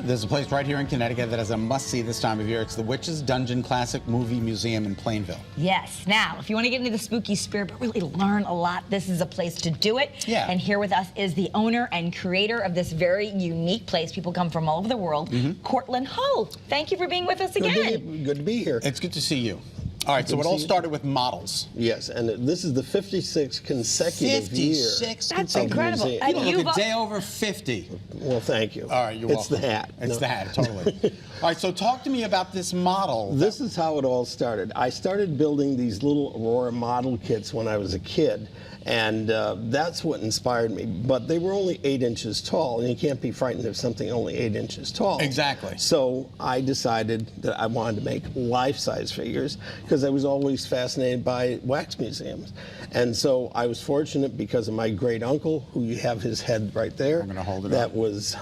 There's a place right here in Connecticut that is a must-see this time of year. It's the Witch's Dungeon Classic Movie Museum in Plainville. Yes. Now, if you want to get into the spooky spirit but really learn a lot, this is a place to do it. Yeah. And here with us is the owner and creator of this very unique place. People come from all over the world. Cortland Hull. Thank you for being with us again. Good to be here. It's good to see you. All right, so it all started with models. Yes, and this is the 56th consecutive year. 56? That's incredible. You look a day over 50. Well, thank you. All right, you're welcome. It's the hat. It's the hat, totally. All right, so talk to me about this model. This is how it all started. I started building these little Aurora model kits when I was a kid, and that's what inspired me. But they were only 8 inches tall, and you can't be frightened of something only 8 inches tall. Exactly. So I decided that I wanted to make life-size figures because I was always fascinated by wax museums. And so I was fortunate because of my great uncle, who you have his head right there. I'm going to hold it That up. was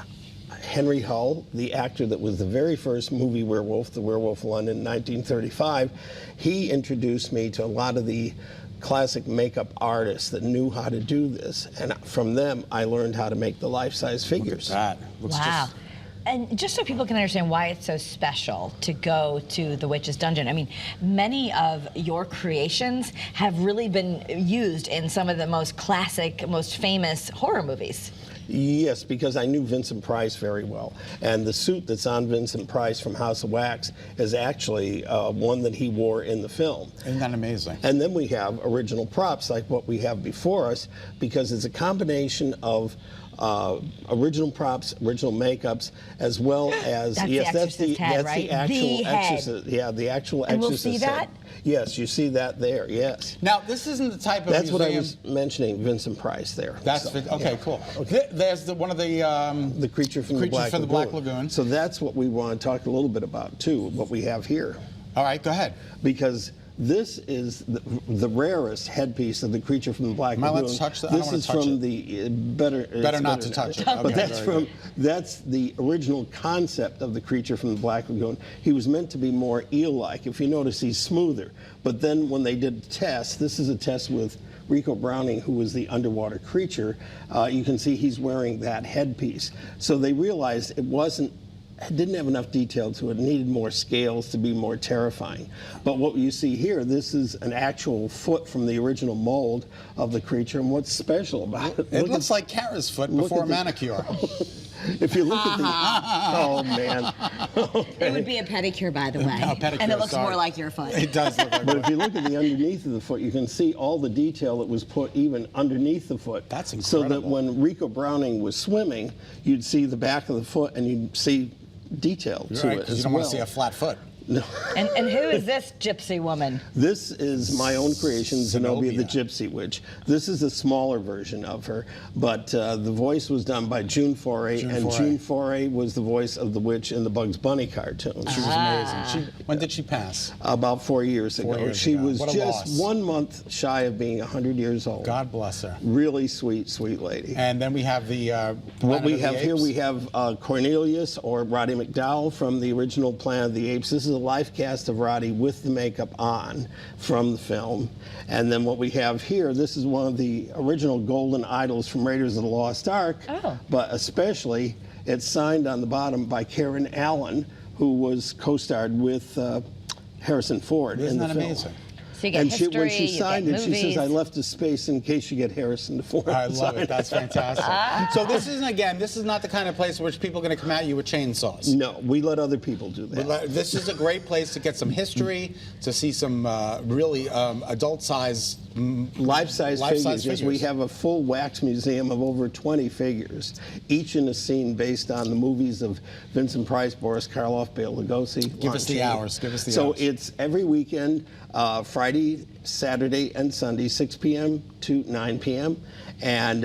Henry Hull, the actor that was the very first movie Werewolf, The Werewolf of London, in 1935. He introduced me to a lot of the classic makeup artists that knew how to do this, and from them I learned how to make the life-size figures. Look at that. Looks Wow. just... And just so people can understand why it's so special to go to the Witch's Dungeon, I mean, many of your creations have really been used in some of the most classic, most famous horror movies. Yes, because I knew Vincent Price very well. And the suit that's on Vincent Price from House of Wax is actually one that he wore in the film. Isn't that amazing? And then we have original props like what we have before us, because it's a combination of original props, original makeups, as well as that's the actual exorcist. Yeah, the actual and exorcist. We'll see that? Yes, you see that there. Yes. Now, this isn't the type of That's museum... what I was mentioning, Vincent Price there. That's so, okay, yeah. cool. Okay. There's the The creature from the Black Lagoon. So that's what we want to talk a little bit about too. What we have here. All right, go ahead. Because this is the rarest headpiece of the creature from the Black Lagoon. Let's touch that. I don't This wanna is touch from it. the better not to touch it. But Okay, that's very that's the original concept of the creature from the Black Lagoon. He was meant to be more eel-like. If you notice, he's smoother. But then when they did the test, this is a test with Rico Browning, who was the underwater creature. You can see he's wearing that headpiece. So they realized it didn't have enough detail to it. It needed more scales to be more terrifying. But what you see here, this is an actual foot from the original mold of the creature. And what's special about it? It looks like Kara's foot before a manicure. If you look at the... Oh, man. It would be a pedicure, by the way. No, pedicure, and it looks sorry. more like your foot. It does look like But if you look at the underneath of the foot, you can see all the detail that was put even underneath the foot. That's So incredible. that when Rico Browning was swimming, you'd see the back of the foot and you'd see detail You're to right, it 'cause as you don't well. want to see a flat foot. No. And who is this gypsy woman? This is my own creation, Zenobia the Zenobia. Gypsy Witch. This is a smaller version of her, but the voice was done by June Foray, June Foray was the voice of the witch in the Bugs Bunny cartoon. She was amazing. When did she pass? About 4 years ago. 4 years She ago. was What a just loss. 1 month shy of being 100 years old. God bless her. Really sweet, sweet lady. And then we have the What we Planet of the have here, Apes. we have Cornelius, or Roddy McDowell, from the original Planet of the Apes. This is a life cast of Roddy with the makeup on from the film. And then what we have here, this is one of the original golden idols from Raiders of the Lost Ark. Oh. But especially, it's signed on the bottom by Karen Allen, who was co-starred with Harrison Ford in Isn't the that film. amazing? So you get And history, when she you signed get it, she movies. says, "I left a space in case you get Harrison Ford." I love it. That's fantastic. So this isn't, again, this is not the kind of place where people are going to come at you with chainsaws. No, we let other people do that. This is a great place to get some history, to see some really adult-sized Life-size figures. Yes, we figures. have a full wax museum of over 20 figures, each in a scene based on the movies of Vincent Price, Boris Karloff, Bela Lugosi. Give us the hours. Give us the So hours. it's every weekend, Friday, Saturday, and Sunday, 6 p.m. to 9 p.m. And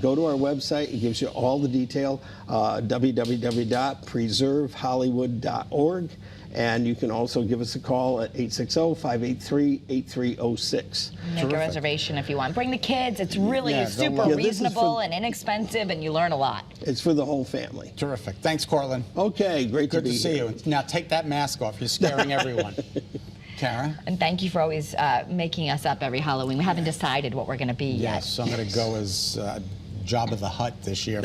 go to our website. It gives you all the detail, www.preservehollywood.org. And you can also give us a call at 860-583-8306. Make a reservation if you want. Bring the kids. It's really Yeah, super they'll love it. reasonable and inexpensive, and you learn a lot. It's for the whole family. Terrific. Thanks, Cortland. Okay, great Good to to be see here. you. Now take that mask off. You're scaring everyone. Kara? And thank you for always making us up every Halloween. We haven't decided what we're going to be yet. Yes, I'm going to go as Jabba the Hutt this year.